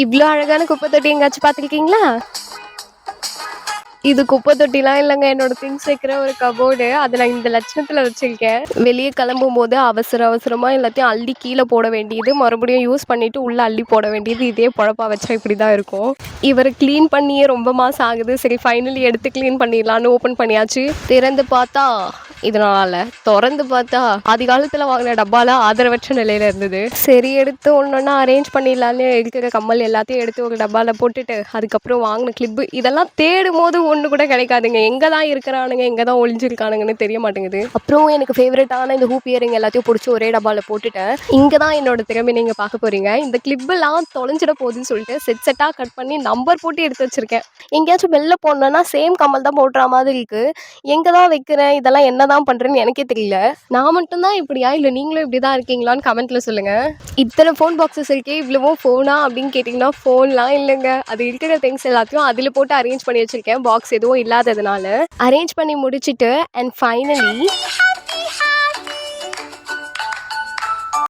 இவ்ளோ அழகான குப்பை தொட்டி எங்கேயாச்சும் பார்த்துருக்கீங்களா? இது குப்பை தொட்டிலாம் இல்லங்க. என்னோட திங்ஸ் வைக்கிற ஒரு கபோர்டு. அத நான் இந்த லட்சணத்துல வச்சிருக்கேன். வெளிய கிளம்பும்போது அவசர அவசரமா எல்லாத்தையும் அள்ளி கீழ போட வேண்டியது, மறுபடியும் யூஸ் பண்ணிட்டு உள்ள அள்ளி போட வேண்டியது. இதே பொழப்பா வச்சா இப்படிதான் இருக்கும். இவர கிளீன் பண்ணியே ரொம்ப மாசம் ஆகுது. சரி ஃபைனலி எடுத்து கிளீன் பண்ணிடலான்னு ஓப்பன் பண்ணியாச்சு. திறந்து பார்த்தா இது நல்லா இல்ல. தொறந்து பார்த்தா ஆதி காலத்துல வாங்குன டப்பால ஆதரவற்ற நிலையில இருந்தது. சரி எடுத்து ஒன்னொன்னா அரேஞ்ச் பண்ணிடலான்னு இருக்கிற கம்மல் எல்லாத்தையும் எடுத்து ஒரு டப்பால போட்டுட்டு, அதுக்கப்புறம் வாங்குன கிளிப்பு இதெல்லாம் தேடும்போது ஒண்ணு கூட கிடைக்காதுங்க. எங்க தான் இருக்கிறானுங்க, எங்க தான் ஒளிஞ்சிருக்கானுங்கன்னு தெரிய மாட்டேங்குது. அப்புறம் எனக்கு ஃபேவரட்டான இந்த ஹூப் இயரிங் எல்லாத்தையும் புடிச்சு ஒரே டப்பால போட்டுட்டேன். இங்க தான் என்னோட திறமை நீங்க பார்க்க போறீங்க. இந்த கிளிப்பெல்லாம் தொலைஞ்சிட போகுதுன்னு சொல்லிட்டு செட் செட்டா கட் பண்ணி நம்பர் போட்டு எடுத்து வச்சிருக்கேன். எங்கேயாச்சும் வெளில போனோம்னா சேம் கம்மல் தான் போடுற மாதிரி இருக்கு. எங்க தான் வைக்கிறேன், இதெல்லாம் என்னதான் பண்றேன்னு எனக்கே தெரியல. நான் மட்டும் தான் இப்படியா? இல்ல நீங்களும் இப்படி தான் இருக்கீங்களான்னு கமெண்ட்ல சொல்லுங்க. இத்தனை ஃபோன் பாக்ஸஸ் இருக்கே, இவ்வளவும் ஃபோனா அப்படின்னு கேட்டிங்கன்னா, ஃபோன்லாம் இல்லங்க. அது இருக்கிற திங்ஸ் எல்லாத்தையும் அதில போட்டு அரேஞ்ச் பண்ணி வச்சிருக்கேன். பாக்ஸ் எதுவும் இல்லாததுனால. அரேஞ்ச் பண்ணி முடிச்சுட்டு அண்ட் ஃபைனலி